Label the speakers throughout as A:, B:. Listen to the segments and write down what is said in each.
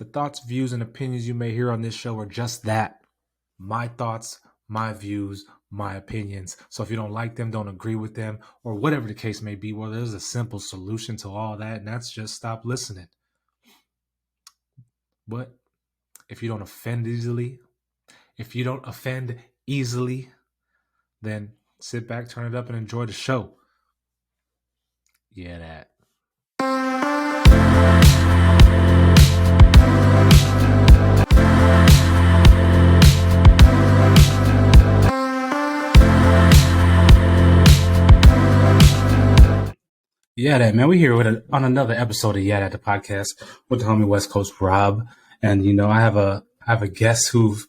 A: The thoughts, views, and opinions you may hear on this show are just that. My thoughts, my views, my opinions. So if you don't like them, don't agree with them, or whatever the case may be, well, there's a simple solution to all that, and that's just stop listening. But if you don't offend easily, then sit back, turn it up, and enjoy the show. YeahDat. YeahDat, man. We're here on another episode of YeahDat, the podcast with the homie Westcoast Rob. And, I have a guest who've,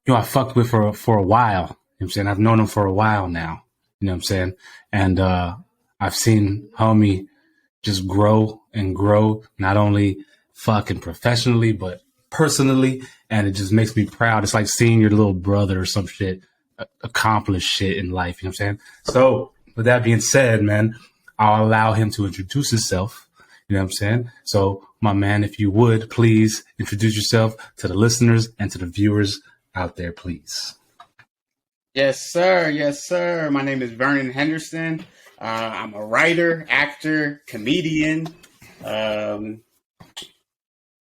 A: I fucked with for a while. You know what I'm saying? I've known him for a while now. You know what I'm saying? And I've seen homie just grow and grow, not only fucking professionally, but personally. And it just makes me proud. It's like seeing your little brother or some shit accomplish shit in life. You know what I'm saying? So with that being said, man, I'll allow him to introduce himself. You know what I'm saying? So, my man, if you would, please introduce yourself to the listeners and to the viewers out there, please.
B: Yes, sir. Yes, sir. My name is Vernon Henderson. I'm a writer, actor, comedian, and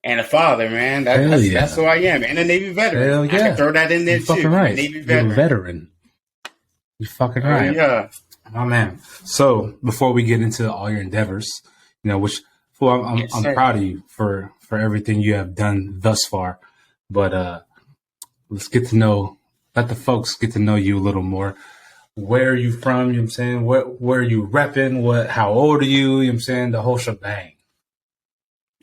B: a father, man. That's who I am. And a Navy veteran.
A: Hell yeah.
B: I can throw that in there,
A: You're
B: too.
A: Fucking right.
B: Navy veteran.
A: You're a veteran. You're fucking right.
B: Yeah.
A: My man. So before we get into all your endeavors, which I'm proud of you for everything you have done thus far. But let's let the folks get to know you a little more. Where are you from? You know what I'm saying? Where are you repping? How old are you? You know what I'm saying? The whole shebang.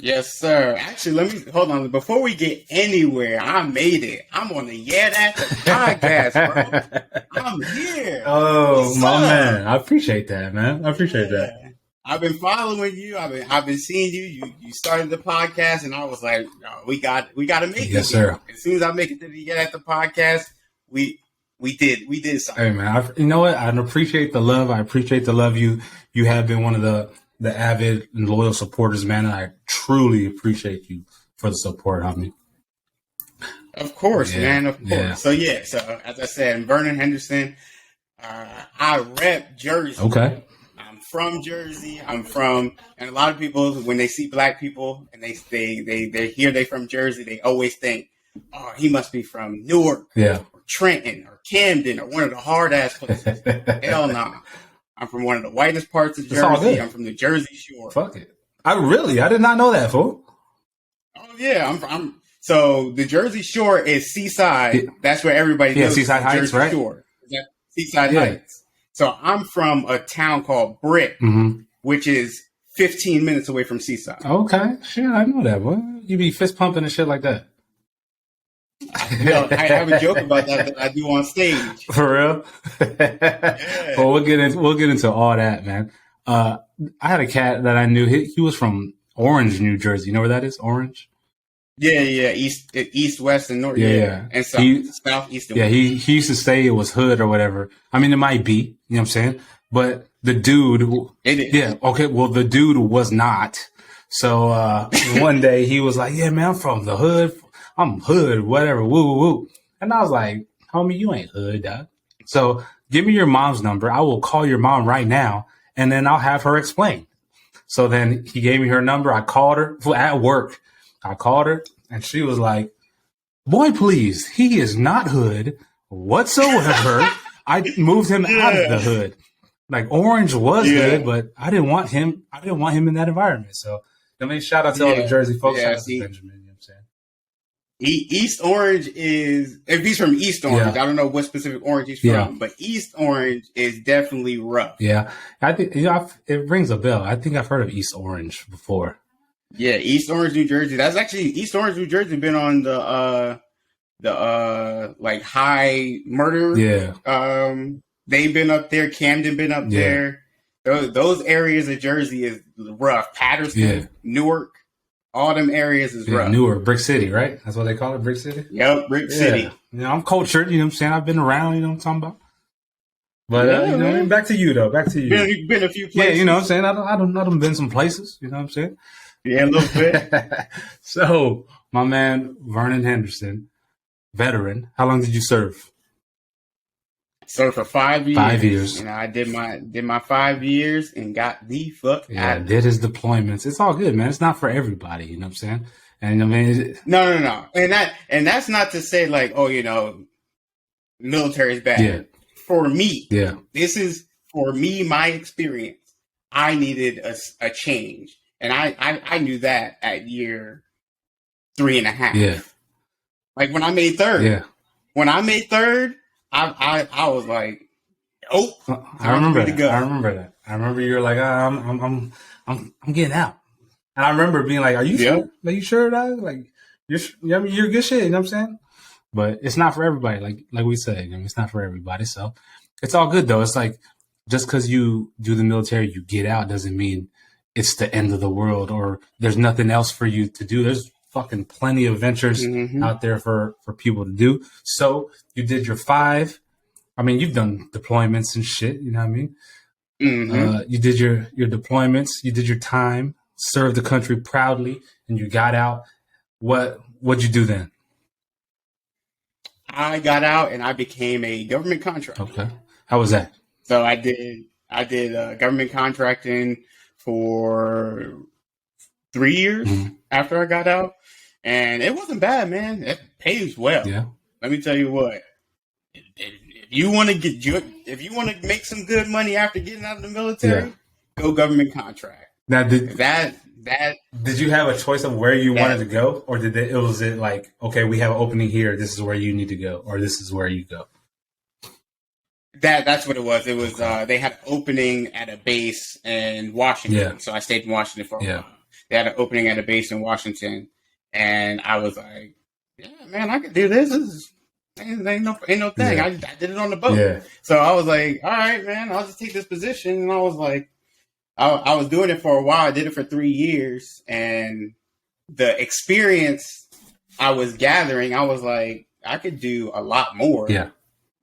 B: Yes, sir. Actually, hold on. Before we get anywhere, I made it. I'm on the YeahDat podcast, bro. I'm here.
A: Oh, what's my up? Man. I appreciate that, man. I appreciate that.
B: I've been following you. I've been seeing you. You started the podcast, and I was like, we got to make it.
A: Yes, sir.
B: As soon as I make it to the YeahDat the podcast, we did something.
A: Hey, man. You know what? I appreciate the love. I appreciate the love. You have been one of the avid and loyal supporters, man. And I truly appreciate you for the support, homie.
B: Of course, man. Of course. Yeah. So as I said, I'm Vernon Henderson. I rep Jersey.
A: Okay.
B: I'm from Jersey. And a lot of people, when they see black people and they hear they from Jersey, they always think, oh, he must be from Newark, or Trenton, or Camden, or one of the hard ass places. Hell no. I'm from one of the whitest parts of Jersey. I'm from the Jersey Shore.
A: Fuck it. I did not know that, fool.
B: Oh yeah, so the Jersey Shore is Seaside. Yeah. That's where everybody knows.
A: Seaside Heights,
B: Jersey
A: right?
B: Shore. Seaside Heights. So I'm from a town called Brick, which is 15 minutes away from Seaside.
A: Okay, shit, I know that, boy. You be fist pumping and shit like that.
B: I have a joke about that I do on stage.
A: For real? Yeah. Well, we'll get into all that, man. I had a cat that I knew. He was from Orange, New Jersey. You know where that is? Orange?
B: Yeah. East, west, and north. Yeah. And south, east, and west.
A: He used to say it was hood or whatever. I mean, it might be. You know what I'm saying? But the dude.
B: It is.
A: Yeah. Okay. Well, the dude was not. So one day he was like, "Yeah, man, I'm from the hood. I'm hood, whatever, woo, woo, woo." And I was like, "Homie, you ain't hood, dog. So give me your mom's number. I will call your mom right now, and then I'll have her explain." So then he gave me her number. I called her at work. I called her, and she was like, "Boy, please, he is not hood whatsoever." I moved him out of the hood. Like Orange was hood, but I didn't want him. I didn't want him in that environment. So let me shout out to all the Jersey folks. Shout out to Benjamin.
B: East Orange is, if he's from East Orange, I don't know what specific Orange he's from, but East Orange is definitely rough.
A: Yeah. I think, it rings a bell. I think I've heard of East Orange before.
B: Yeah. East Orange, New Jersey. That's actually, East Orange, New Jersey been on the like high murder.
A: Yeah.
B: They've been up there. Camden been up there. Those areas of Jersey is rough. Patterson, Newark. All them areas is rough.
A: Newark, Brick City, right? That's what they call it, Brick City?
B: Yep, Brick City.
A: I'm cultured, you know what I'm saying? I've been around, you know what I'm talking about? But, back to you, though. Back to you.
B: Been a few places.
A: Yeah, you know what I'm saying? I done been some places, you know what I'm saying?
B: Yeah, a little bit.
A: So, my man, Vernon Henderson, veteran, how long did you serve?
B: So for 5 years,
A: 5 years.
B: you know, I did my 5 years and got the fuck out of
A: did his deployments. It's all good, man. It's not for everybody, you know what I'm saying? And I mean,
B: no. And that's not to say like, oh, you know, military is bad.
A: Yeah.
B: For me,
A: Yeah.
B: this is for me, my experience. I needed a change. And I knew that at year 3.5.
A: Yeah.
B: Like when I made third.
A: Yeah.
B: When I made third, I was like, oh,
A: I remember that. I remember that. I remember you were like, I'm getting out. And I remember being like, are you sure? Are you sure, dog? Like, you're good shit, you know what I'm saying? But it's not for everybody, like we said. I mean, it's not for everybody. So it's all good though. It's like just because you do the military, you get out doesn't mean it's the end of the world or there's nothing else for you to do. There's fucking plenty of ventures out there for people to do. So you did your 5. I mean, you've done deployments and shit. You know what I mean? You did your deployments. You did your time. Served the country proudly, and you got out. What'd you do then?
B: I got out and I became a government contractor.
A: Okay, how was that?
B: So I did government contracting for 3 years after I got out, and it wasn't bad, man. It pays well.
A: Yeah. Let
B: me tell you what. If you want to make some good money after getting out of the military, go government contract.
A: Now, did you have a choice of where you wanted to go, or was it like, okay, we have an opening here, this is where you need to go, or this is where you go?
B: That's what it was. It was they had an opening at a base in Washington, so I stayed in Washington for a while. They had an opening at a base in Washington, and I was like, yeah, man, I could do this. Ain't no thing. I did it on the boat. Yeah. So I was like, all right, man, I'll just take this position. And I was like, I was doing it for a while. I did it for 3 years. And the experience I was gathering, I was like, I could do a lot more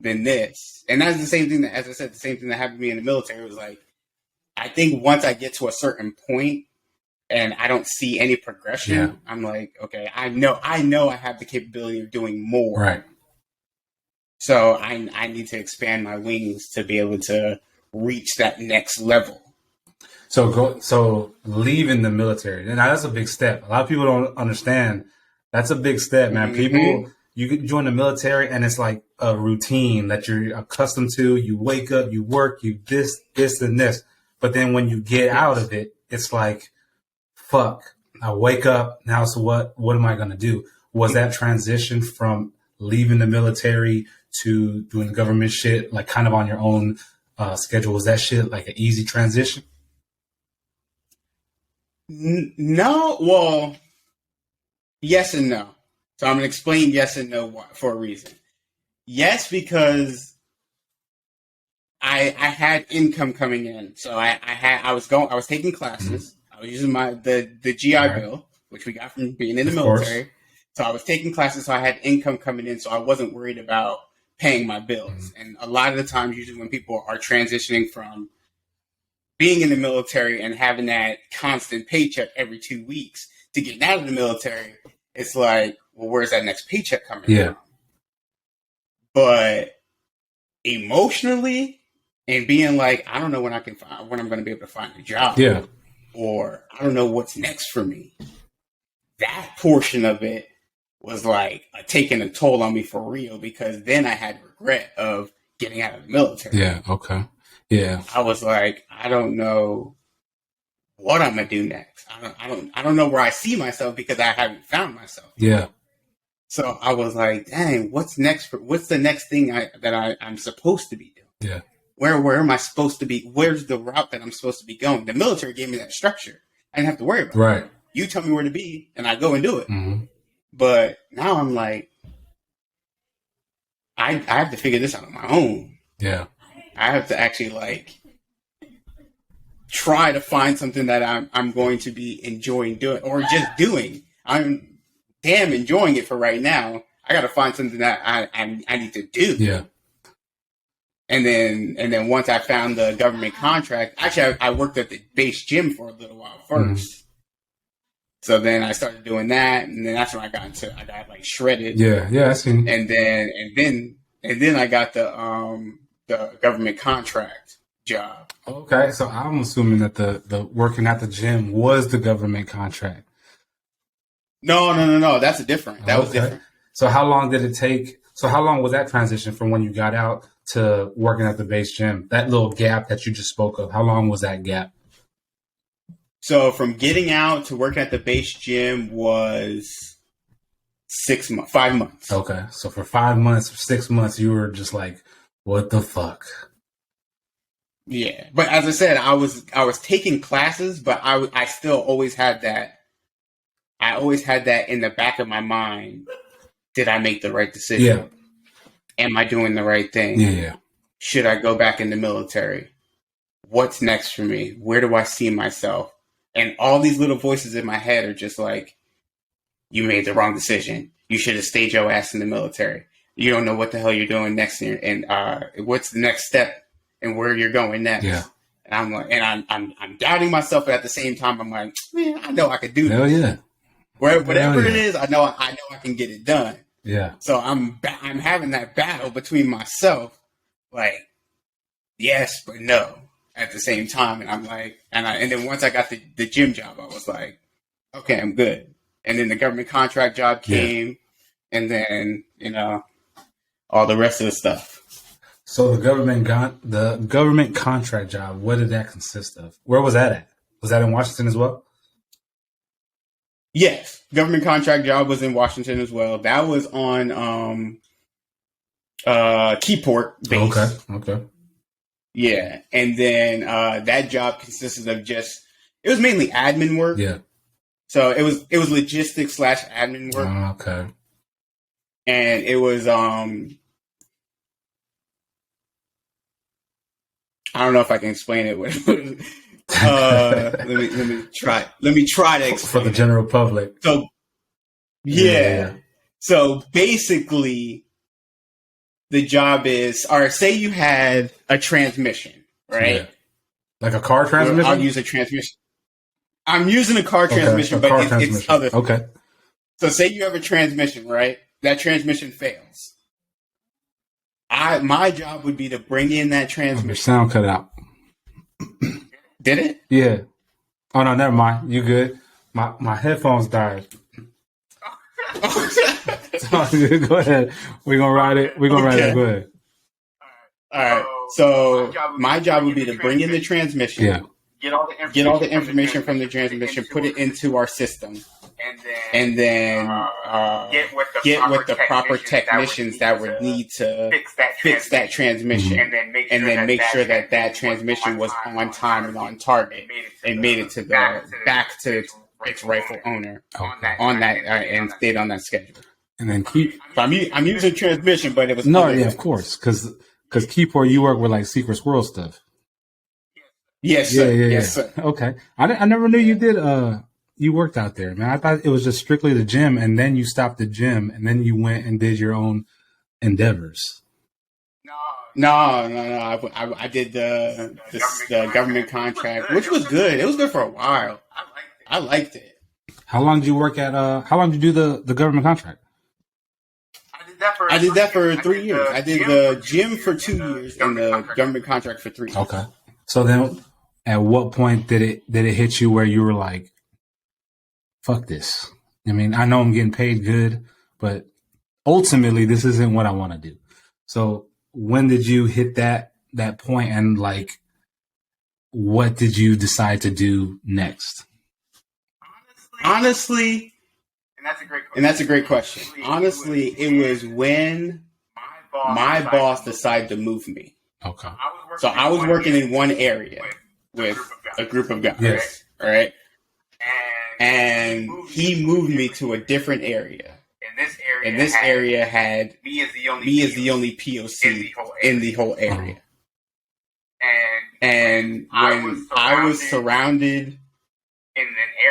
B: than this. And that's the same thing that, as I said, the same thing that happened to me in the military. It was like, I think once I get to a certain point and I don't see any progression, I'm like, okay, I know I have the capability of doing more.
A: Right.
B: So I need to expand my wings to be able to reach that next level.
A: So leaving the military, and that's a big step. A lot of people don't understand. That's a big step, man. People, you join the military, and it's like a routine that you're accustomed to. You wake up, you work, you this, and this. But then when you get out of it, it's like, fuck. I wake up now. So what am I gonna do? Was that transition from leaving the military to doing government shit, like kind of on your own schedule? Was that shit like an easy transition?
B: No, well, yes and no. So I'm going to explain yes and no for a reason. Yes, because I had income coming in. So I was taking classes. I was using the GI Bill, which we got from being in the military. So I was taking classes, so I had income coming in, so I wasn't worried about paying my bills. And a lot of the times, usually when people are transitioning from being in the military and having that constant paycheck every 2 weeks to getting out of the military, it's like, well, where's that next paycheck coming from? But emotionally, and being like, I don't know when I'm going to be able to find a job. Yeah. Or I don't know what's next for me. That portion of it was like taking a toll on me for real, because then I had regret of getting out of the military.
A: Yeah. Okay. Yeah.
B: I was like, I don't know what I'm gonna do next. I don't know where I see myself, because I haven't found myself.
A: Yeah.
B: So I was like, dang, what's next? What's the next thing I'm supposed to be doing?
A: Yeah.
B: Where am I supposed to be? Where's the route that I'm supposed to be going? The military gave me that structure. I didn't have to worry about it.
A: Right.
B: You tell me where to be, and I go and do it.
A: Mm-hmm.
B: But now I'm like, I have to figure this out on my own.
A: Yeah.
B: I have to actually like try to find something that I'm going to be enjoying doing, or just doing. I'm damn enjoying it for right now. I got to find something that I need to do.
A: Yeah.
B: And then once I found the government contract, actually I worked at the base gym for a little while first. So then I started doing that, and then that's when I got like shredded.
A: Yeah, I seen.
B: And then I got the government contract job.
A: Okay, so I'm assuming that the working at the gym was the government contract.
B: No. That's different. That was different.
A: So how long did it take? So how long was that transition from when you got out to working at the base gym? That little gap that you just spoke of. How long was that gap?
B: So from getting out to working at the base gym was 5 months.
A: Okay, so for 5 months, 6 months, you were just like, what the fuck?
B: Yeah, but as I said, I was taking classes, but I still always had that. I always had that in the back of my mind. Did I make the right decision? Yeah. Am I doing the right thing?
A: Yeah.
B: Should I go back in the military? What's next for me? Where do I see myself? And all these little voices in my head are just like, you made the wrong decision. You should have stayed your ass in the military. You don't know what the hell you're doing next year, and what's the next step and where you're going next.
A: Yeah.
B: And I'm like, and I'm doubting myself, but at the same time, I'm like, man, I know I could do this.
A: Hell yeah.
B: Whatever it is, I know I can get it done.
A: Yeah.
B: So I'm having that battle between myself, like, yes, but no at the same time. And I'm like, and then once I got the gym job, I was like, okay, I'm good. And then the government contract job came, and then, all the rest of the stuff.
A: So the government contract job, what did that consist of? Where was that at? Was that in Washington as well?
B: Yes, government contract job was in Washington as well. That was on Keyport base.
A: Okay.
B: Yeah, and then that job consisted of it was mainly admin work.
A: Yeah.
B: So it was logistics / admin work.
A: Okay.
B: And it was I don't know if I can explain it. Let me try to explain
A: for the general public.
B: So yeah. So basically, the job is, or say you had a transmission, right? Yeah.
A: Like a car transmission?
B: I'll use a transmission. I'm using a car transmission, but it's other things.
A: Okay.
B: So say you have a transmission, right? That transmission fails. My job would be to bring in that transmission.
A: Your sound cut out.
B: Did it?
A: Yeah. Oh no, never mind. You good? My headphones died. Go ahead. We're gonna ride it. Ride it. Go ahead.
B: All right. So my job would be to bring in the transmission.
A: Yeah.
B: Get all the information from the transmission, put it into our system, and then get with the proper technicians that would need to fix that transmission, and then make sure that transmission was on time and on target, and made it to back to its rightful owner on that and stayed on that schedule.
A: And then
B: I'm using transmission, but it was
A: of course, because Keyport, you work with like secret squirrel stuff.
B: Yes, sir. Yes, sir.
A: Okay. I never knew you did you worked out there, man. I thought it was just strictly the gym, and then you stopped the gym, and then you went and did your own endeavors.
B: No. I did the government contract, which was good. It was good for a while. I liked it.
A: How long did you work at how long did you do the government contract?
B: I did that for 3 years. I did the gym for 2 years and the government contract for 3 years.
A: Okay. So then at what point did it hit you where you were like, fuck this? I mean, I know I'm getting paid good, but ultimately this isn't what I want to do. So when did you hit that point, and like, what did you decide to do next?
B: Honestly, and that's a great question. Honestly, it was when my boss decided to move me.
A: Okay.
B: So I was working in one area with a group of guys,
A: yes.
B: Right? And he moved me to a different area. And this area had me as the only POC in the whole area. And when I was surrounded in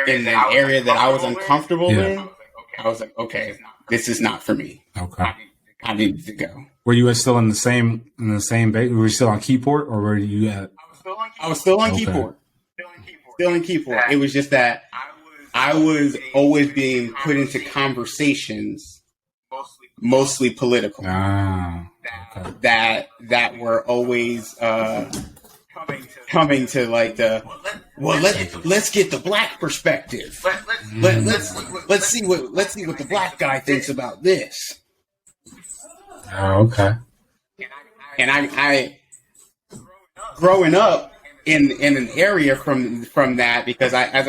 B: an area that I was uncomfortable in, I was like, okay, this is not for me.
A: Okay.
B: I needed to go.
A: Were you still in the same base? Were you still on Keyport, or were you at?
B: I was still on Keyport. Still in Keyport. It was just that I was always being put into conversations, mostly political, that were always coming to like let's get the black perspective. Let's see what the black guy thinks about this.
A: Oh, okay.
B: And I growing up in an area from that, because as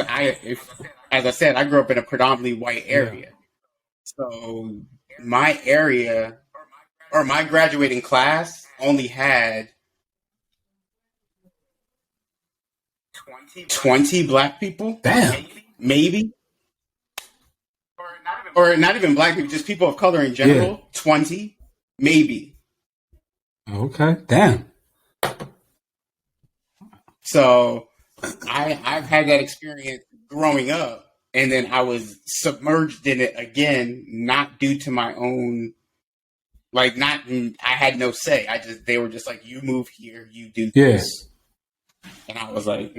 B: I said, I grew up in a predominantly white area. So my area, or my graduating class, only had 20 black people.
A: Damn.
B: Maybe. Or not even black people, just people of color in general. Yeah. 20, maybe.
A: Okay. Damn.
B: So I've had that experience growing up, and then I was submerged in it again, not due to my own, like, I had no say. They were just like, you move here, you do this. And I was like,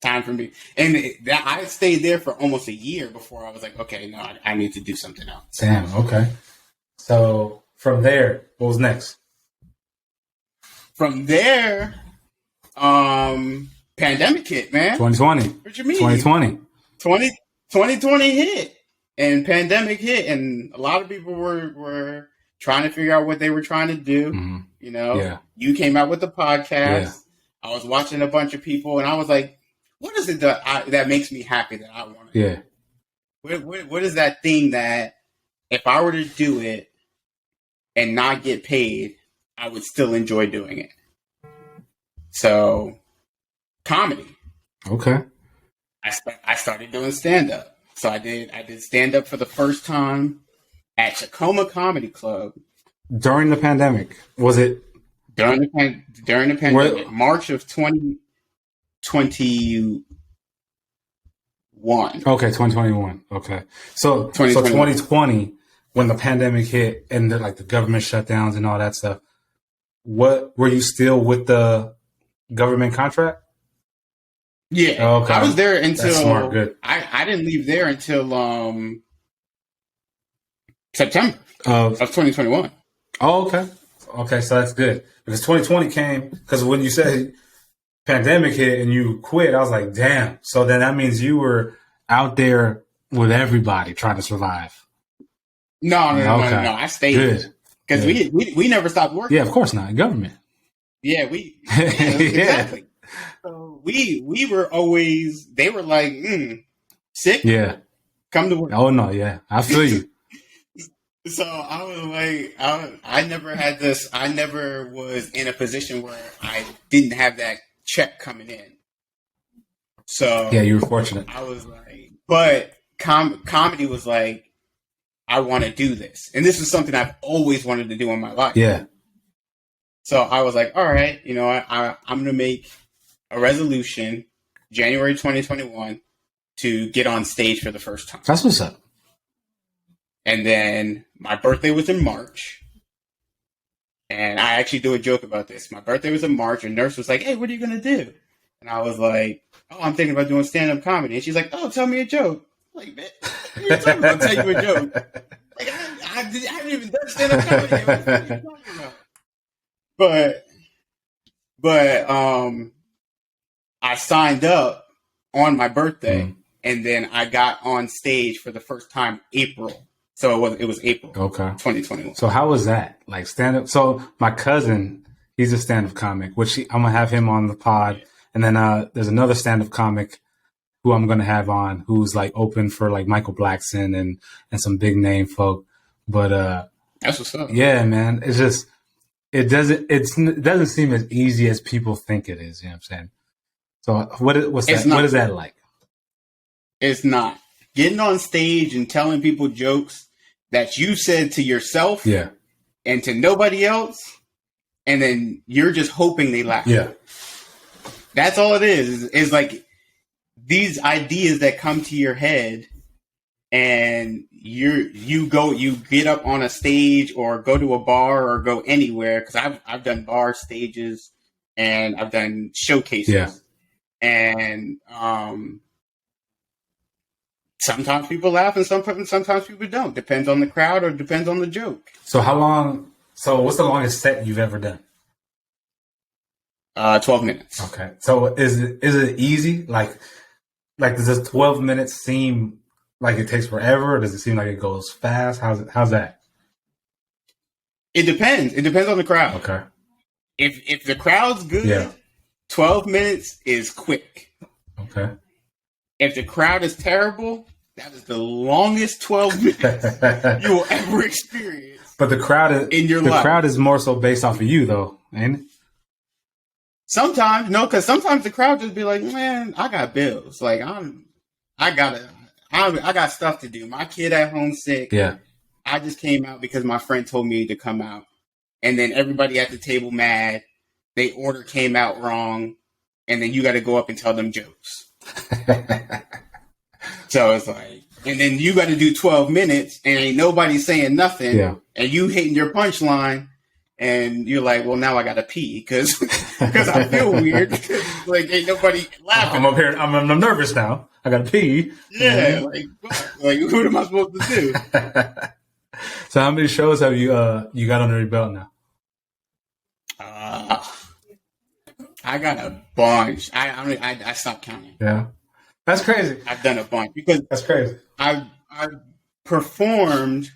B: time for me. And I stayed there for almost a year before I was like, okay, no, I need to do something else.
A: Damn, okay. So from there, what was next?
B: From there, pandemic hit, man.
A: 2020.
B: What you mean?
A: 2020.
B: 2020 hit, and pandemic hit, and a lot of people were trying to figure out what they were trying to do. Mm-hmm. You know, You came out with the podcast. Yeah. I was watching a bunch of people, and I was like, what is it that makes me happy that I want to do? What is that thing that if I were to do it and not get paid, I would still enjoy doing it? So, comedy.
A: Okay.
B: I started doing stand-up. So I did stand-up for the first time at Tacoma Comedy Club.
A: During the pandemic? Was it?
B: During the pandemic. March of 2021.
A: Okay, 2021. Okay. So 2020, when the pandemic hit and the government shutdowns and all that stuff, what were you still with the government contract?
B: Yeah. Okay. I was there until
A: That's smart. Good.
B: I didn't leave there until September of 2021.
A: Oh, okay. Okay, so that's good. Because 2020 came, because when you said pandemic hit and you quit, I was like, damn. So then that means you were out there with everybody trying to survive.
B: No. I stayed.
A: Good.
B: Because we never stopped working.
A: Yeah, of course not. Government.
B: Yeah, exactly. So we were always, they were like, sick?
A: Yeah.
B: Come to work.
A: Oh, no, yeah. I feel you.
B: So I was like, I never had this, I never was in a position where I didn't have that check coming in. So
A: yeah, you were fortunate.
B: I was like, but comedy was like, I want to do this. And this is something I've always wanted to do in my life.
A: Yeah.
B: So I was like, all right, you know, I'm going to make a resolution January 2021 to get on stage for the first time.
A: That's what's up.
B: And then my birthday was in March. And I actually do a joke about this. My birthday was in March, and nurse was like, hey, what are you going to do? And I was like, oh, I'm thinking about doing stand-up comedy. And she's like, oh, tell me a joke. I'm like, man, what are you talking about? I'll tell you a joke. Like, I haven't even done stand-up comedy yet. What are you talking about? But I signed up on my birthday, and then I got on stage for the first time April. So it was April, 2021.
A: So how was that? Like stand-up? So my cousin, he's a stand-up comic, which I'm going to have him on the pod. And then there's another stand-up comic who I'm going to have on who's like open for like Michael Blackson and some big name folk. But
B: that's what's up.
A: Yeah, man. It's just, it doesn't seem as easy as people think it is. You know what I'm saying? So what is that like?
B: It's not. Getting on stage and telling people jokes that you said to yourself and to nobody else, and then you're just hoping they laugh.
A: Yeah.
B: That's all it is. It's like these ideas that come to your head, and you get up on a stage or go to a bar or go anywhere, because I've done bar stages and I've done showcases.
A: Yeah.
B: And sometimes people laugh and sometimes people don't. Depends on the crowd or depends on the joke.
A: So what's the longest set you've ever done?
B: 12 minutes.
A: Okay. So is it easy? Like does this 12 minutes seem like it takes forever, or does it seem like it goes fast? How's that?
B: It depends. It depends on the crowd.
A: Okay.
B: If the crowd's good, 12 minutes is quick.
A: Okay.
B: If the crowd is terrible, that is the longest 12 minutes you will ever experience.
A: But the crowd is more so based off of you, though, ain't it?
B: Sometimes, no, because sometimes the crowd just be like, man, I got bills. Like I got stuff to do. My kid at home sick.
A: Yeah.
B: I just came out because my friend told me to come out. And then everybody at the table mad. They order came out wrong. And then you got to go up and tell them jokes. So it's like, and then you got to do 12 minutes and ain't nobody saying nothing.
A: Yeah. And
B: you hitting your punchline. And you're like, well, now I got to pee because I feel weird. Like, ain't nobody laughing.
A: I'm up here. I'm nervous now. I got to pee.
B: Yeah. Like, what am I supposed to do?
A: So how many shows have you got under your belt now?
B: I got a bunch. I stopped counting.
A: Yeah. That's crazy.
B: I've done a bunch because
A: that's crazy. I've
B: performed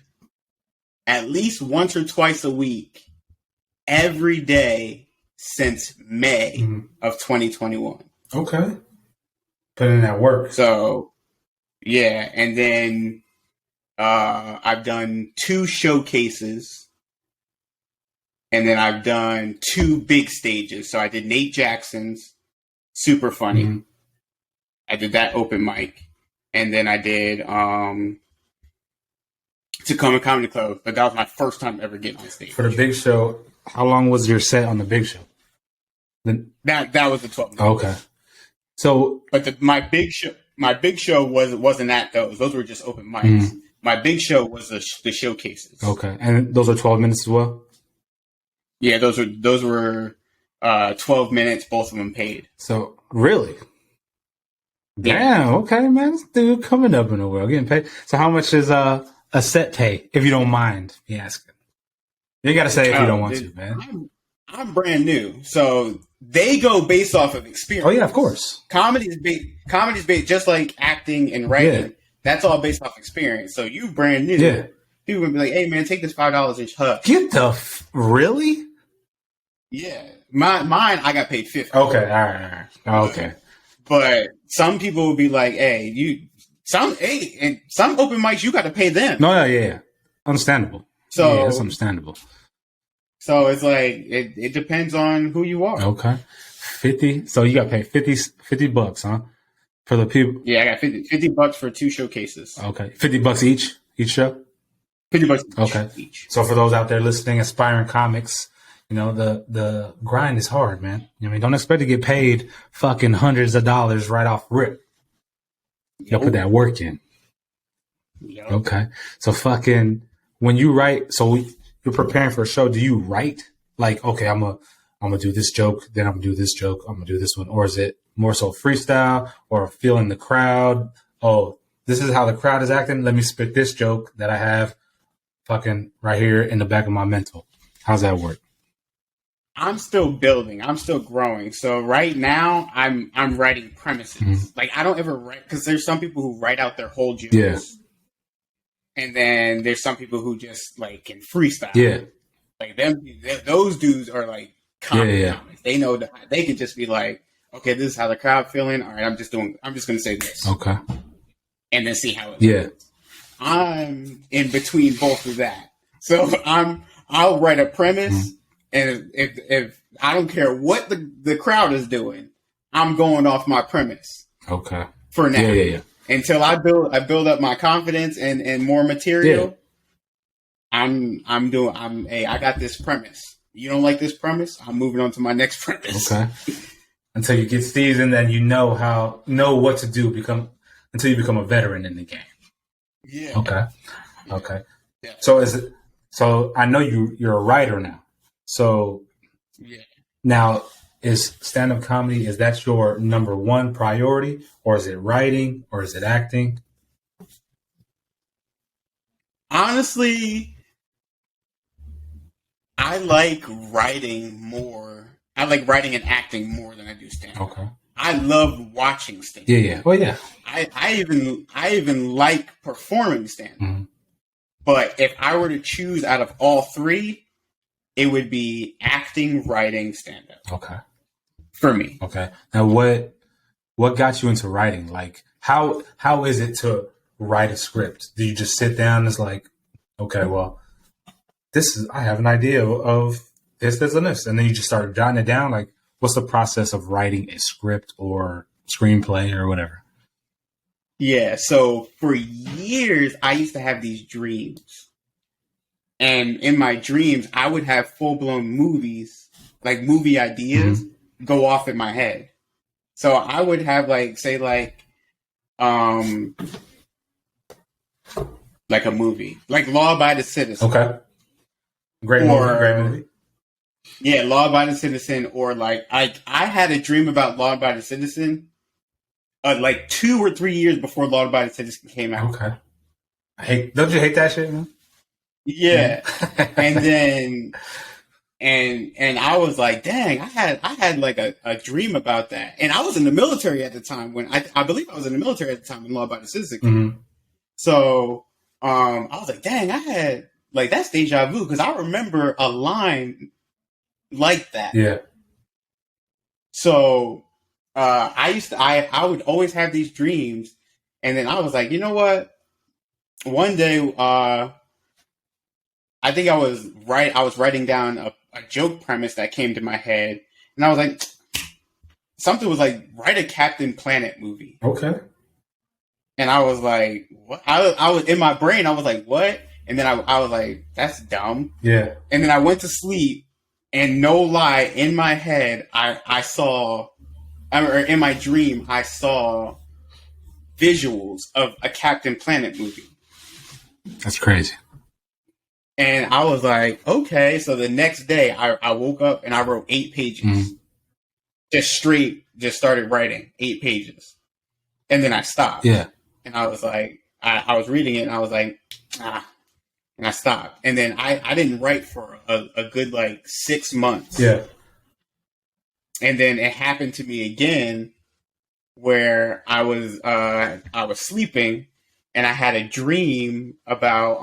B: at least once or twice a week every day since May of 2021.
A: Okay. Put in that work.
B: So, yeah. And then I've done 2 showcases. And then I've done 2 big stages. So I did Nate Jackson's Super Funny. Mm-hmm. I did that open mic. And then I did Tacoma Comedy Club. But that was my first time ever getting on stage.
A: For the big show, how long was your set on the big show?
B: That was the 12 minutes.
A: Okay. So,
B: but my big show wasn't at those. Those were just open mics. Mm-hmm. My big show was the showcases.
A: Okay, and those are 12 minutes as well.
B: Yeah, those were 12 minutes. Both of them paid.
A: So really, damn. Okay, man, this dude coming up in the world getting paid. So how much is a set pay, if you don't mind me asking? You got to say if you don't want to, man.
B: I'm brand new, so they go based off of experience.
A: Oh yeah, of course.
B: Comedy's based just like acting and writing. Yeah. That's all based off experience. So you brand new.
A: Yeah.
B: People would be like, "Hey man, take this $5 and hush."
A: Get the really?
B: Yeah, mine. I got paid $50.
A: Okay, all right. Okay.
B: But some people would be like, "Hey, some open mics you got to pay them."
A: No, yeah, understandable. So yeah, that's understandable.
B: So it's like it depends on who you are.
A: Okay, 50. So you got paid $50, huh? For the people.
B: Yeah, I got $50 for 2 showcases.
A: Okay, $50 each show.
B: $50.
A: Okay.
B: Each.
A: So for those out there listening, aspiring comics, you know the grind is hard, man. I mean, don't expect to get paid fucking hundreds of dollars right off rip. You gotta put that work in.
B: Yep.
A: Okay. So fucking when you write, so you're preparing for a show. Do you write like, okay, I'm gonna do this joke, then I'm gonna do this joke, I'm gonna do this one, or is it more so freestyle or feeling the crowd? Oh, this is how the crowd is acting. Let me spit this joke that I have fucking right here in the back of my mental. How's that work?
B: I'm still building. I'm still growing. So right now, I'm writing premises. Mm-hmm. Like I don't ever write because there's some people who write out their whole jokes.
A: Yeah.
B: And then there's some people who just like can freestyle.
A: Yeah.
B: Like those dudes are like comics. They know that they can just be like, okay, this is how the crowd feeling. All right, I'm just going to say this.
A: Okay.
B: And then see how it goes. I'm in between both of that. So I'll write a premise, and if I don't care what the crowd is doing, I'm going off my premise.
A: Okay.
B: For now.
A: Yeah.
B: Until I build up my confidence and more material. Yeah. I got this premise. You don't like this premise? I'm moving on to my next premise.
A: Okay. Until you get seasoned and you know what to do until you become a veteran in the game.
B: Yeah.
A: Okay. Okay. Yeah. So I know you're a writer now. So now is stand-up comedy, is that your number one priority, or is it writing, or is it acting?
B: Honestly, I like writing more. I like writing and acting more than I do stand-up.
A: Okay.
B: I love watching stand-up.
A: Yeah. Well, yeah.
B: I even like performing stand-up. Mm-hmm. But if I were to choose out of all three, it would be acting, writing, stand-up.
A: Okay.
B: For me.
A: Okay. Now, what got you into writing? Like, how is it to write a script? Do you just sit down and it's like, okay, well, I have an idea of this, and this, and then you just start jotting it down? Like, what's the process of writing a script or screenplay or whatever?
B: Yeah, so for years, I used to have these dreams. And in my dreams, I would have full-blown movies, like movie ideas, go off in my head. So I would have, like, say, like a movie. Like Law Abiding Citizen.
A: Okay. Great movie.
B: Yeah, Law Abiding Citizen, or like, I had a dream about Law Abiding Citizen like 2 or 3 years before Law Abiding Citizen came out.
A: Okay. Don't you hate that shit, man?
B: Yeah. And then and I was like, dang, I had like a dream about that. And I was in the military at the time when I believe I was in the military at the time when Law Abiding Citizen came out. So I was like, dang, I had like, that's deja vu, because I remember a line like that.
A: Yeah.
B: So I would always have these dreams, and then I was like, you know what? One day, I think I was writing down a joke premise that came to my head, and I was like, something was like, write a Captain Planet movie.
A: Okay.
B: And I was like, what? I was in my brain, I was like, what? And then I was like, that's dumb.
A: Yeah.
B: And then I went to sleep, and no lie, in my head, I saw, or in my dream, I saw visuals of a Captain Planet movie.
A: That's crazy.
B: And I was like, okay. So the next day, I woke up and I wrote 8 pages. Just started writing 8 pages. And then I stopped.
A: Yeah.
B: And I was like, I was reading it and I was like, and I stopped. And then I didn't write for a good like 6 months.
A: Yeah.
B: And then it happened to me again where I was sleeping and I had a dream about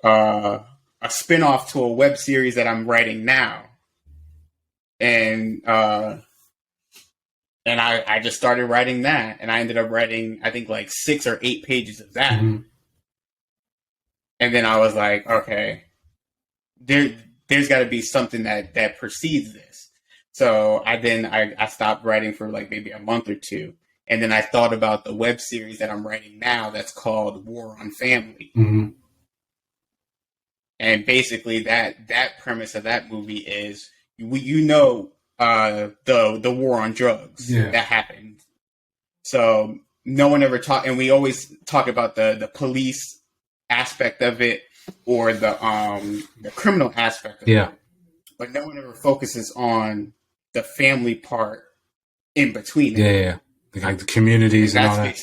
B: a spinoff to a web series that I'm writing now. And I just started writing that, and I ended up writing, I think, like 6 or 8 pages of that. And then I was like, okay, there's got to be something that precedes this. So I stopped writing for like maybe a month or two. And then I thought about the web series that I'm writing now that's called War on Family. And basically that premise of that movie is, the war on drugs that happened. So no one ever talked, and we always talk about the police aspect of it or the criminal aspect of it. But no one ever focuses on the family part in between.
A: Yeah. Like the communities and all that.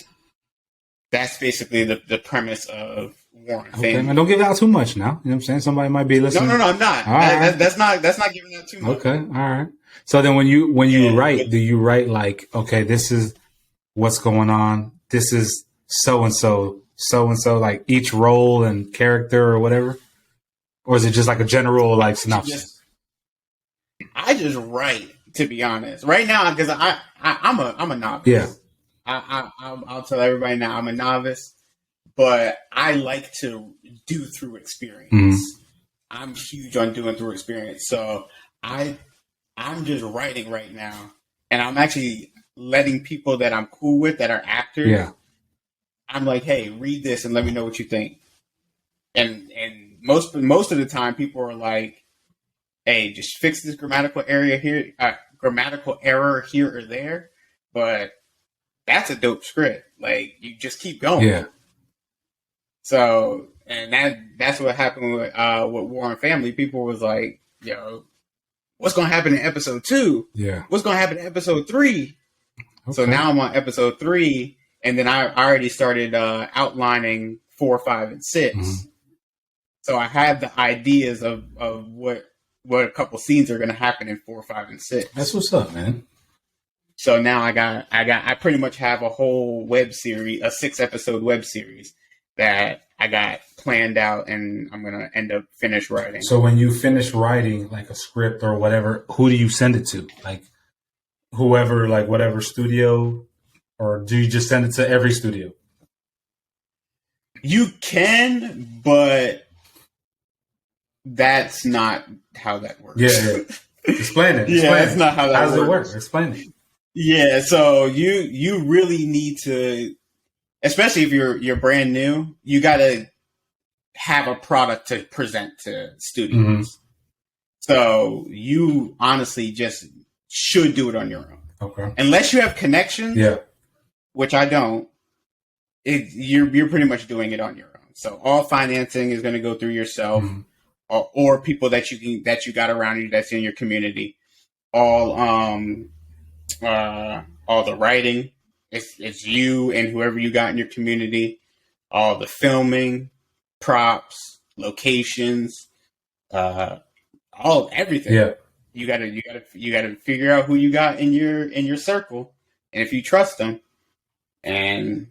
B: That's basically the premise of War on Family.
A: Okay, man, don't give out too much now. You know what I'm saying? Somebody might be listening.
B: No, I'm not. That's not giving out too much.
A: Okay, all right. So then when you write, do you write like, okay, this is what's going on, this is so and so, like each role and character or whatever? Or is it just like a general like synopsis?
B: I just write, to be honest. Right now, because I'm a novice.
A: Yeah.
B: I'll tell everybody now, I'm a novice, but I like to do through experience. I'm huge on doing through experience. So I'm just writing right now, and I'm actually letting people that I'm cool with that are actors.
A: Yeah.
B: I'm like, hey, read this and let me know what you think. And most of the time, people are like, hey, just fix this grammatical error here or there. But that's a dope script. Like, you just keep going.
A: Yeah.
B: So, and that's what happened with War on Family. People was like, yo, what's going to happen in episode 2?
A: Yeah.
B: What's going to happen in episode 3? Okay. So now I'm on episode 3, and then I already started outlining 4, 5, and 6.
A: Mm-hmm.
B: So I have the ideas of what a couple scenes are going to happen in 4, 5, and 6.
A: That's what's up, man.
B: So now I pretty much have a whole web series, a 6-episode web series that I got planned out, and I'm going to end up finish writing.
A: So when you finish writing like a script or whatever, who do you send it to? Like whoever, like whatever studio, or do you just send it to every studio?
B: You can, but that's not how that works.
A: Yeah. Explain it.
B: Yeah, that's not how that works.
A: How does it work? Explain it.
B: Yeah, so you really need to, especially if you're brand new, you got to have a product to present to studios. Mm-hmm. So you honestly just should do it on your own.
A: Okay.
B: Unless you have connections, which I don't, you're pretty much doing it on your own. So all financing is going to go through yourself, mm-hmm. or people that you got around you that's in your community. All the writing, it's you and whoever you got in your community. All the filming, props, locations, everything. Yeah. You gotta figure out who you got in your circle, and if you trust them, and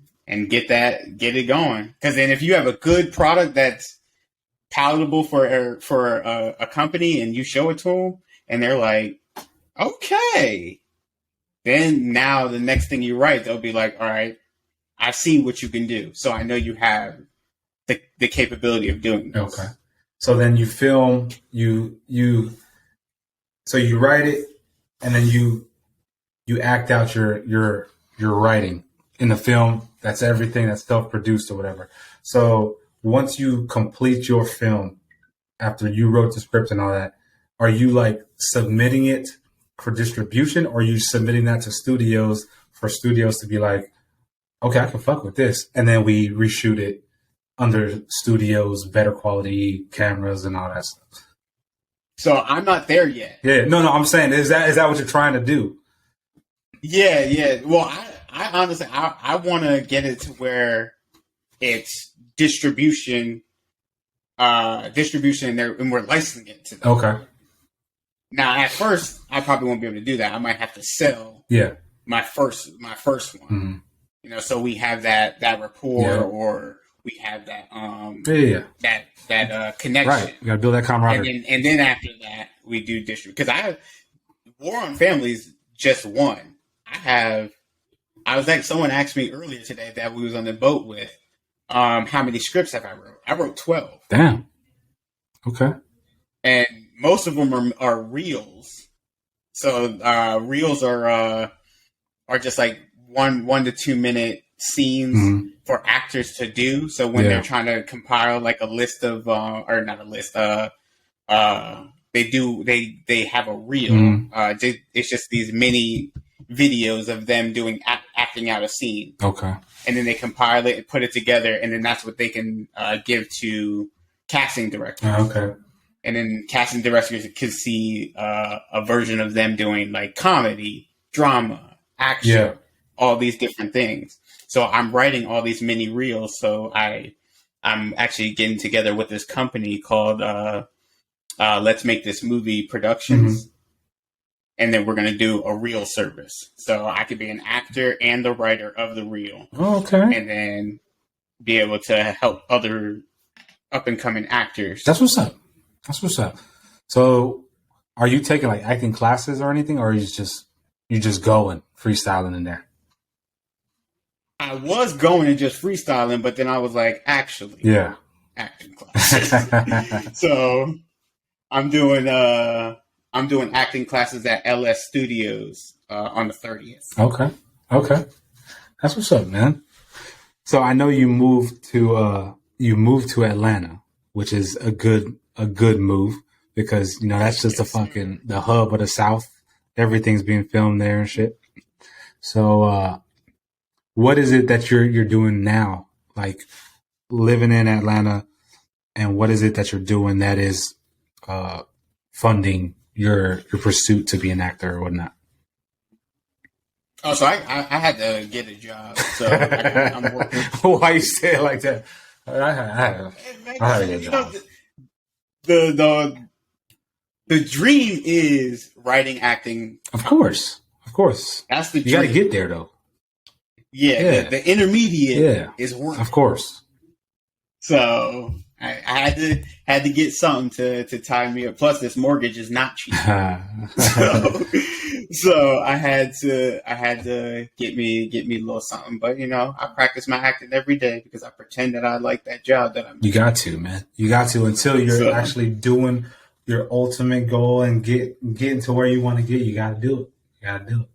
B: get it going. Because then if you have a good product that's palatable for a company, and you show it to them, and they're like, okay, then now the next thing you write, they'll be like, all right, I see what you can do, so I know you have the capability of doing this.
A: Okay. So then you film, so you write it, and then you act out your writing in the film. That's everything that's self-produced or whatever. So once you complete your film, after you wrote the script and all that, are you like submitting it for distribution, or are you submitting that to studios for studios to be like, okay, I can fuck with this, and then we reshoot it under studios, better quality cameras and all that stuff?
B: So I'm not there yet.
A: Yeah, no, I'm saying, is that what you're trying to do?
B: Yeah. Well, I honestly, I want to get it to where it's distribution, and we're licensing it to them. Okay. Now, at first, I probably won't be able to do that. I might have to sell. My first one. Mm-hmm. So we have that rapport, or we have that that connection.
A: Right, you gotta build that camaraderie.
B: And then after that, we do distribute. Because War on Families just one. I was like, someone asked me earlier today that we was on the boat with, how many scripts have I wrote? I wrote 12.
A: Damn. Okay.
B: And most of them are reels. So reels are just like 1 to 2 minute scenes, mm-hmm. for actors to do. So when they're trying to compile like a list of, or not a list, they have a reel. Mm-hmm. It's just these mini videos of them acting out a scene. Okay. And then they compile it and put it together, and then that's what they can give to casting directors. Okay. And then casting directors can see a version of them doing like comedy, drama, action, all these different things. So I'm writing all these mini reels. So I'm actually getting together with this company called Let's Make This Movie Productions. Mm-hmm. And then we're going to do a reel service. So I could be an actor and the writer of the reel. Oh, okay. And then be able to help other up-and-coming actors.
A: That's what's up. So are you taking like acting classes or anything, or are you just going freestyling in there?
B: I was going and just freestyling, but then I was like, actually, acting classes. So I'm doing acting classes at LS Studios on the 30th.
A: Okay, that's what's up, man. So I know you moved to Atlanta, which is a good move, because that's just the hub of the South. Everything's being filmed there and shit. So what is it that you're doing now, like living in Atlanta, and what is it that you're doing that is funding your pursuit to be an actor or whatnot?
B: Oh, so I had to get a job, so I'm working.
A: Why you say it like that? I had a good job.
B: The dream is writing, acting.
A: Of course.
B: That's the dream.
A: You got to get there though.
B: Yeah. The intermediate is work.
A: Of course.
B: So I had to get something to tie me up. Plus, this mortgage is not cheap. So I had to get me a little something. But I practice my acting every day because I pretend that I like that job that I'm doing.
A: You got to, man. You got to until you're actually doing your ultimate goal and getting to where you want to get. You got to do it.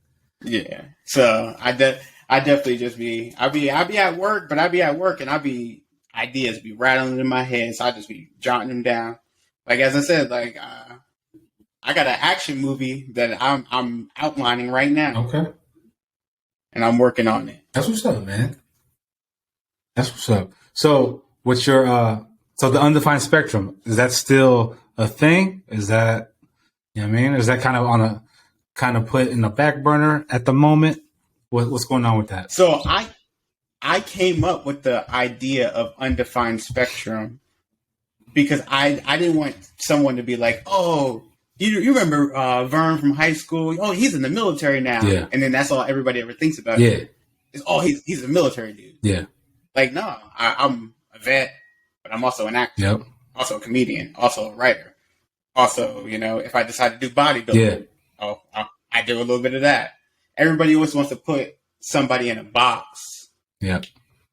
B: Yeah. So I definitely just I'll be at work, but I'll be at work and ideas be rattling in my head, so I just be jotting them down. Like as I said, like I got an action movie that I'm outlining right now.
A: Okay.
B: And I'm working on it.
A: That's what's up, man. That's what's up. So what's your so the Undefined Spectrum, is that still a thing? Is that what I mean? Is that kind of put in the back burner at the moment? What's going on with that?
B: So I came up with the idea of Undefined Spectrum because I didn't want someone to be like, oh, you remember Vern from high school? Oh, he's in the military now.
A: Yeah.
B: And then that's all everybody ever thinks about.
A: Yeah.
B: He's a military dude.
A: Yeah.
B: Like, no, I'm a vet, but I'm also an actor.
A: Yep.
B: Also a comedian. Also a writer. Also, if I decide to do bodybuilding, I do a little bit of that. Everybody always wants to put somebody in a box.
A: Yeah.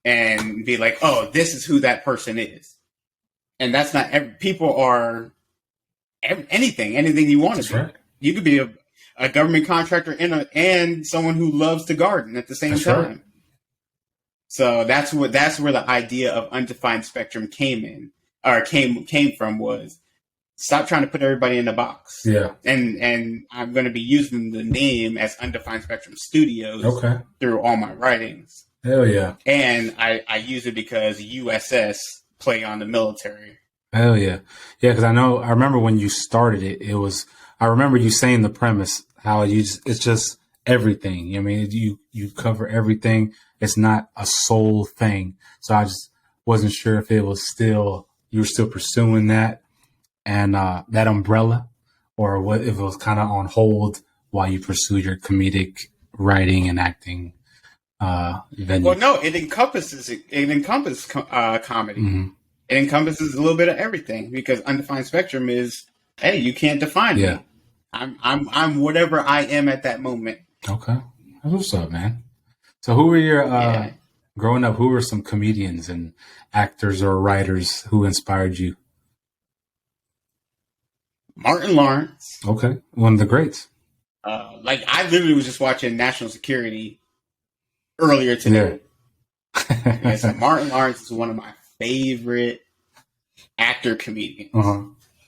B: And be like, oh, this is who that person is. And that's not people are anything you want to be. Right. You could be a government contractor and someone who loves to garden at the same time. Right. So that's where the idea of Undefined Spectrum came from was stop trying to put everybody in a box.
A: Yeah.
B: And I'm going to be using the name as Undefined Spectrum Studios through all my writings.
A: Hell yeah.
B: And I use it because USS play on the military.
A: Hell yeah. Yeah, because I remember when you started it, I remember you saying the premise, how it's just everything. I mean, you cover everything. It's not a sole thing. So I just wasn't sure if you were still pursuing that and that umbrella, or what if it was kind of on hold while you pursue your comedic writing and acting. Venue.
B: Well, no, it encompasses comedy. Mm-hmm. It encompasses a little bit of everything because Undefined Spectrum is, hey, you can't define me. I'm whatever I am at that moment.
A: Okay, that's what's up, man. So, who were your growing up? Who were some comedians and actors or writers who inspired you?
B: Martin Lawrence.
A: Okay, one of the greats.
B: I literally was just watching National Security earlier today. Yeah. So Martin Lawrence is one of my favorite actor comedians.
A: Uh-huh.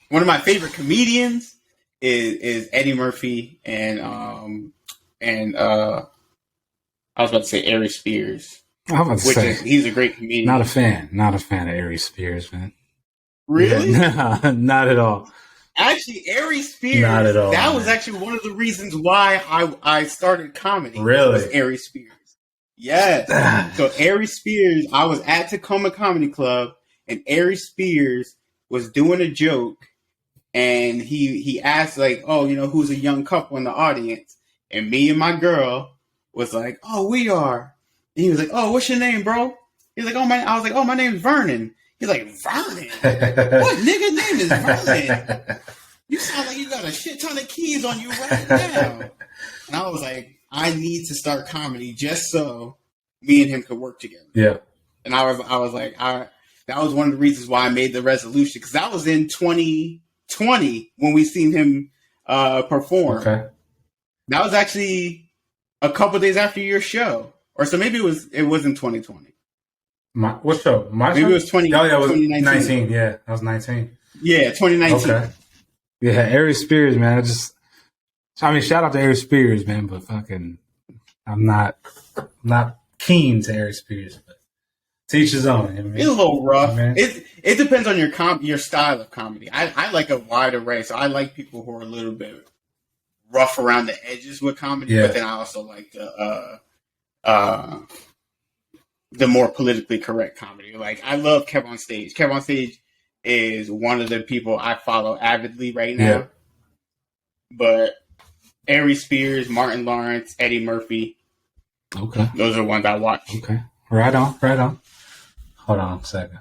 B: One of my favorite comedians is Eddie Murphy and I was about to say Ari Spears. He's a great comedian.
A: Not a fan of Ari Spears, man.
B: Really?
A: Yeah, not at all.
B: Actually, Ari Spears.
A: Not at all.
B: That was actually one of the reasons why I started comedy.
A: Really?
B: Was Ari Spears. Yes. So Ari Spears, I was at Tacoma Comedy Club, and Ari Spears was doing a joke, and he asked like, "Oh, who's a young couple in the audience?" And me and my girl was like, "Oh, we are." And he was like, "Oh, what's your name, bro?" He's like, I was like, "Oh, my name's Vernon." He's like, "Vernon? What nigga name is Vernon? You sound like you got a shit ton of keys on you right now." And I was like, I need to start comedy just so me and him could work together.
A: Yeah.
B: And I was like, that was one of the reasons why I made the resolution, because that was in 2020 when we seen him perform.
A: Okay.
B: That was actually a couple days after your show, or so maybe it was in 2020.
A: What show? My
B: maybe
A: show?
B: It was
A: 2019. Yeah, that was 19.
B: Yeah, 2019.
A: Okay. Yeah, Ari Spears, man. Shout out to Ari Spears, man, but fucking, I'm not keen to Ari Spears, but to each his own. You know,
B: it's a little rough. It depends on your style of comedy. I like a wide array, so I like people who are a little bit rough around the edges with comedy, but then I also like the the more politically correct comedy. Like, I love Kev on Stage. Kev on Stage is one of the people I follow avidly right now.
A: Yeah.
B: But Ari Spears, Martin Lawrence, Eddie Murphy.
A: Okay.
B: Those are ones I watch.
A: Okay. Right on. Right on. Hold on a second.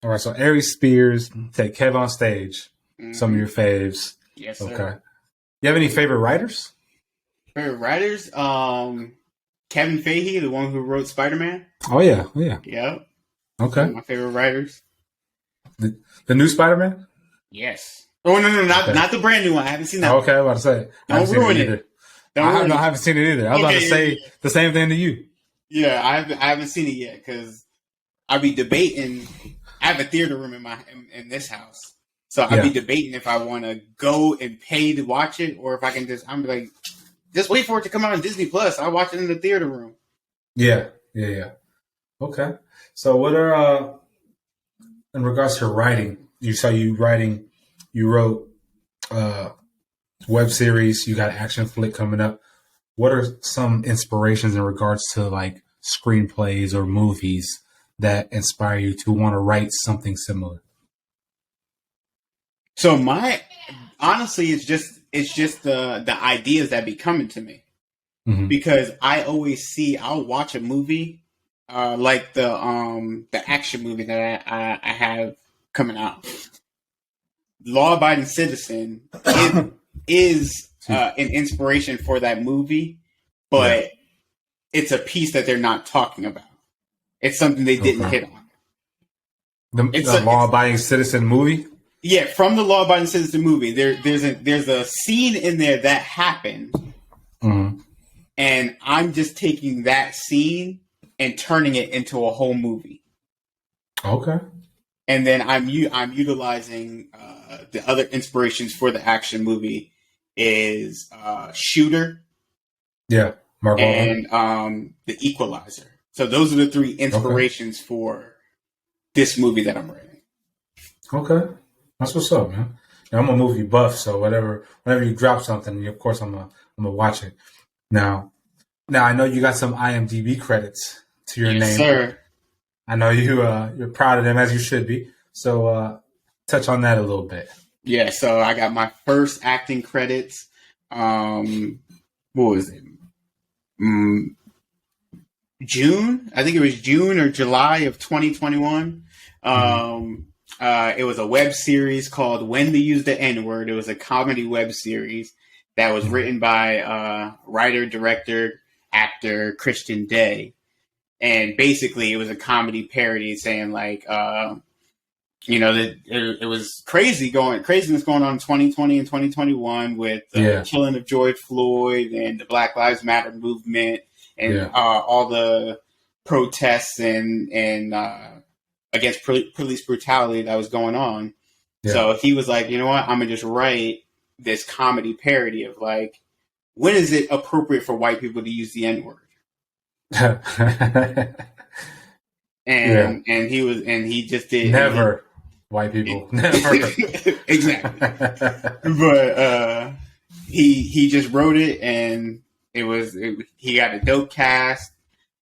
A: All right. So Ari Spears, take Kev on Stage. Mm-hmm. Some of your faves.
B: Yes, sir.
A: Okay. You have any favorite writers?
B: Favorite writers? Kevin Feige, the one who wrote Spider-Man.
A: Oh, yeah. Oh, yeah.
B: Yep.
A: Okay.
B: My favorite writers.
A: The new Spider-Man?
B: Yes. Oh, no, not the brand new one. I haven't seen that.
A: Okay, I was about to say.
B: Don't ruin it.
A: I haven't seen it either. I was about to say the same thing to you.
B: Yeah, I haven't seen it yet because I'll be debating. I have a theater room in this house. So I'll be debating if I want to go and pay to watch it or if I can I'm like, just wait for it to come out on Disney Plus. I'll watch it in the theater room.
A: Yeah. Okay. So what are, in regards to writing, you wrote web series, you got action flick coming up. What are some inspirations in regards to like screenplays or movies that inspire you to want to write something similar?
B: So honestly, it's just the ideas that be coming to me, because I always I'll watch a movie, like the action movie that I have coming out. Law Abiding Citizen is an inspiration for that movie, but it's a piece that they're not talking about. It's something they didn't hit on.
A: The Law Abiding Citizen movie?
B: Yeah, from the Law Abiding Citizen movie, there's a scene in there that happened, and I'm just taking that scene and turning it into a whole movie.
A: Okay.
B: And then I'm utilizing the other inspirations for the action movie is Shooter,
A: Mark
B: and The Equalizer. So those are the three inspirations for this movie that I'm writing.
A: Okay. That's what's up, man. I'm a movie buff, so whenever you drop something, of course I'm gonna watch it. Now I know you got some IMDb credits to your name.
B: Yes, sir.
A: I know you're proud of them, as you should be. So touch on that a little bit.
B: Yeah, so I got my first acting credits. What was it? June? I think it was June or July of 2021. It was a web series called When to Use the N-Word. It was a comedy web series that was written by writer, director, actor Christian Day. And basically it was a comedy parody saying like, that it was craziness going on in 2020 and 2021 with the killing of George Floyd and the Black Lives Matter movement and all the protests and against police brutality that was going on. Yeah. So he was like, you know what? I'm going to just write this comedy parody of like, when is it appropriate for white people to use the N-word? And he just did.
A: Never. White people. Never.
B: Exactly. But he just wrote it, and he got a dope cast.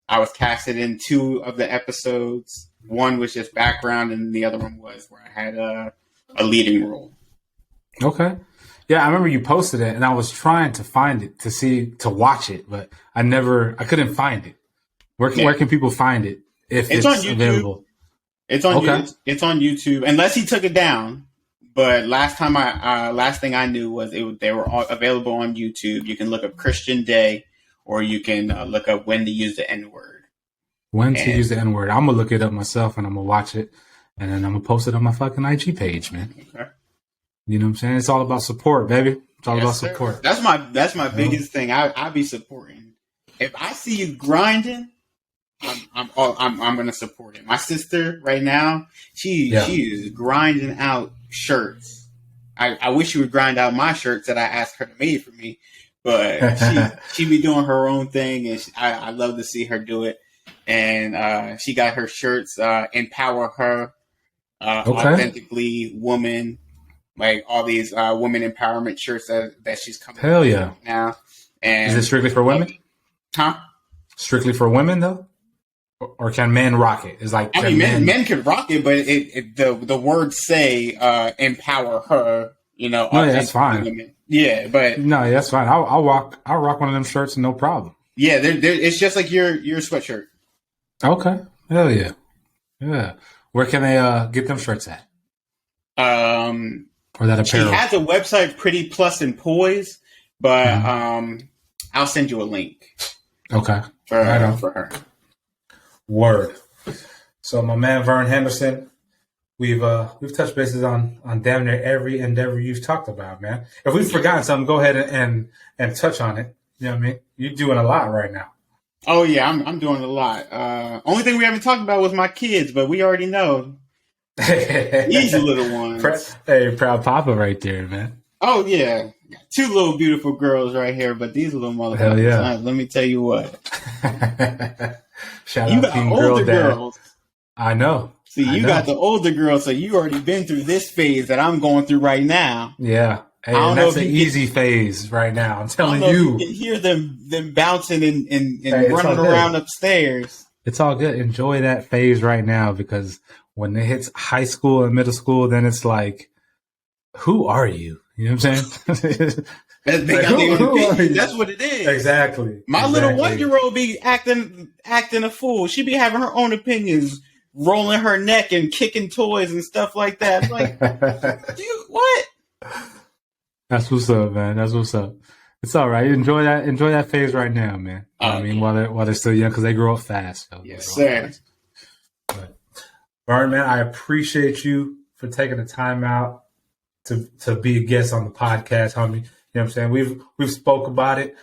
B: I was casted in 2 of the episodes. One was just background, and the other one was where I had a leading role.
A: Okay. Yeah, I remember you posted it, and I was trying to find it to watch it, but I couldn't find it. Where can people find it if it's
B: on YouTube.
A: Available?
B: It's on it's on YouTube, unless he took it down. But last thing I knew was they were all available on YouTube. You can look up Christian Day, or you can look up When to Use the N-Word.
A: When to use the N-word. I'm going to look it up myself, and I'm going to watch it, and then I'm going to post it on my fucking IG page, man. Okay. You know what I'm saying? It's all about support, baby. It's all about support.
B: That's my biggest thing. I be supporting. If I see you grinding, I'm going to support it. My sister right now, she is grinding out shirts. I wish she would grind out my shirts that I asked her to make for me, but she be doing her own thing, and I love to see her do it. And she got her shirts, Empower Her, Authentically Woman, like all these women empowerment shirts that she's coming
A: out
B: now. And
A: is it strictly for women?
B: Huh?
A: Strictly for women though, or can men rock it? It's like
B: I mean, men could rock it, but the words say empower her.
A: No, yeah, that's fine.
B: Women. Yeah, but
A: no, that's fine. I'll rock one of them shirts, no problem.
B: Yeah, it's just like your sweatshirt.
A: Okay, hell yeah, yeah. Where can they get them shirts at? Or that apparel?
B: She has a website, Pretty Plus and Poise, but I'll send you a link.
A: Okay,
B: for her.
A: Word. So my man Vernon Henderson, we've touched bases on damn near every endeavor you've talked about, man. If we've forgotten something, go ahead and touch on it. You know what I mean? You're doing a lot right now.
B: Oh yeah, I'm doing a lot. Only thing we haven't talked about was my kids, but we already know. Easy little ones.
A: Hey, proud papa right there, man.
B: Oh yeah. Two little beautiful girls right here, but these little motherfuckers.
A: Hell yeah.
B: Let me tell you what.
A: Shout
B: you
A: out
B: got
A: King
B: older
A: Girl
B: girls.
A: I know.
B: See, you got the older girls, so you already been through this phase that I'm going through right now.
A: Yeah. Hey, and that's an easy phase right now. I'm telling you.
B: You can hear them bouncing and running around upstairs.
A: It's all good. Enjoy that phase right now, because when it hits high school and middle school, then it's like, who are you? You know what I'm saying?
B: That's what it is.
A: Exactly.
B: My little 1-year-old be acting a fool. She be having her own opinions, rolling her neck and kicking toys and stuff like that. I'm like, dude, what?
A: That's what's up, man. That's what's up. It's all right. Enjoy that phase right now, man. I mean, while they're still young, because they grow up fast. So
B: yes, sir.
A: But, Vernon, man, I appreciate you for taking the time out to be a guest on the podcast, homie. You know what I'm saying? We've spoke about it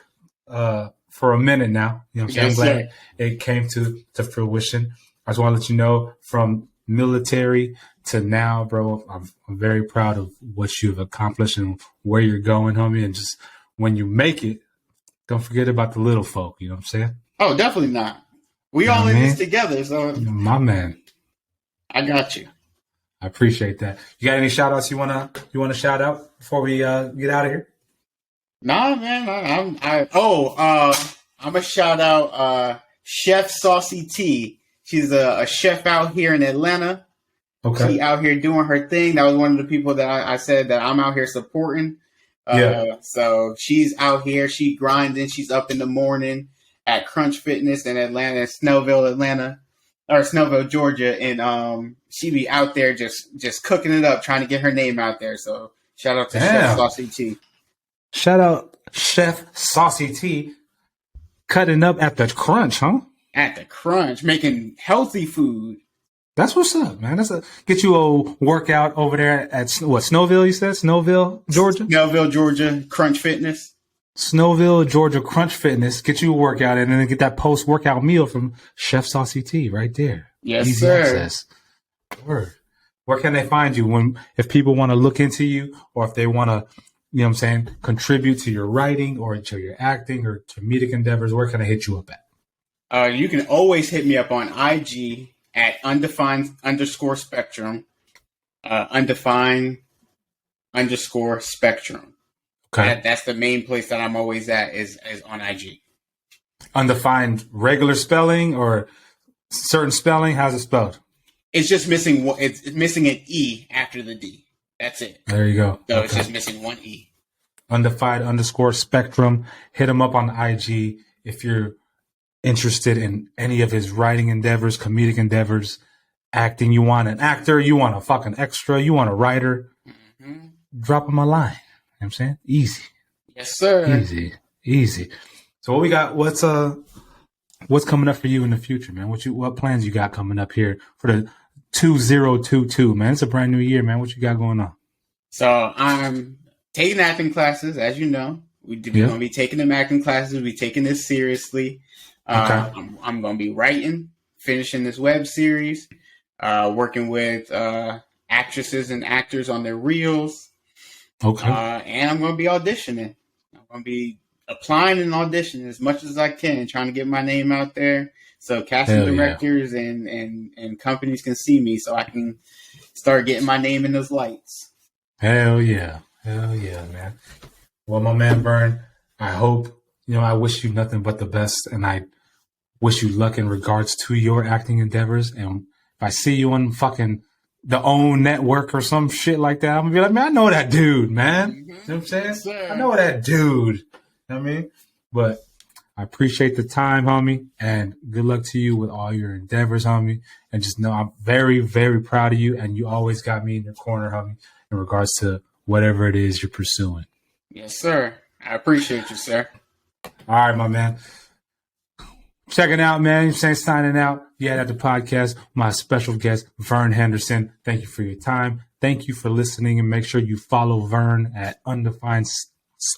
A: for a minute now. You know what I'm saying? I'm glad it came to fruition. I just want to let you know, from military to now, bro, I'm very proud of what you've accomplished and where you're going, homie. And just when you make it, don't forget about the little folk. You know what I'm saying?
B: Oh, definitely not. We all in this together, so
A: my man.
B: I got you.
A: I appreciate that. You got any shout outs you wanna shout out before we get out of here?
B: Nah, man. I'm gonna shout out Chef Saucy T. She's a chef out here in Atlanta. Okay. She out here doing her thing. That was one of the people that I said that I'm out here supporting. So she's out here. She grinding. She's up in the morning at Crunch Fitness in Atlanta, Snellville, Georgia, and she be out there just cooking it up, trying to get her name out there. So shout out to Chef Saucy T.
A: Shout out Chef Saucy T, cutting up at the Crunch, huh?
B: At the Crunch, making healthy food.
A: That's what's up, man. Get you a workout over there at Snowville, you said? Snowville, Georgia?
B: Snellville, Georgia, Crunch Fitness.
A: Snowville, Georgia, Crunch Fitness. Get you a workout and then get that post-workout meal from Chef Saucy T right there.
B: Yes,
A: easy
B: sir.
A: Access. Word. Where can they find you if people want to look into you, or if they want to, you know what I'm saying, contribute to your writing or to your acting or to comedic endeavors? Where can I hit you up at?
B: You can always hit me up on IG at Undefined_Spectrum. Undefined_Spectrum. Okay. That's the main place that I'm always at is on IG.
A: Undefined regular spelling or certain spelling? How's it spelled?
B: It's just missing it's missing an E after the D. That's it.
A: There you go.
B: So It's just missing one E.
A: Undefined_Spectrum. Hit him up on IG if you're interested in any of his writing endeavors, comedic endeavors, acting. You want an actor, you want a fucking extra, you want a writer. Mm-hmm. Drop him a line. You know what I'm saying? Easy.
B: Yes, sir.
A: Easy. So what we got? What's coming up for you in the future, man? What plans you got coming up here for the 2022, man? It's a brand new year, man. What you got going on?
B: So I'm taking acting classes, as you know. We're going to be taking them acting classes. We're taking this seriously. Okay. I'm going to be writing, finishing this web series, working with actresses and actors on their reels. Okay. And I'm going to be auditioning. I'm going to be applying and auditioning as much as I can, trying to get my name out there so casting directors and companies can see me so I can start getting my name in those lights.
A: Hell yeah, man. Well, my man Vern, I hope I wish you nothing but the best, and I wish you luck in regards to your acting endeavors. And if I see you on fucking the OWN network or some shit like that, I'm gonna be like, man, I know that dude, man. You know what I'm saying?
B: Sir.
A: I know that dude. You know what I mean? But I appreciate the time, homie, and good luck to you with all your endeavors, homie. And just know I'm very, very proud of you, and you always got me in your corner, homie, in regards to whatever it is you're pursuing.
B: Yes, sir. I appreciate you, sir.
A: All right, my man. Checking out, man. Signing out. YeahDat the podcast. My special guest, Vernon Henderson. Thank you for your time. Thank you for listening, and make sure you follow Vern at Undefined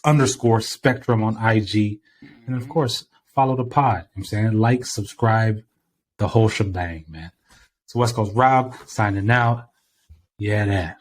A: _Spectrum on IG. And of course, follow the pod. I'm saying, like, subscribe, the whole shebang, man. So Westcoast Rob signing out. YeahDat.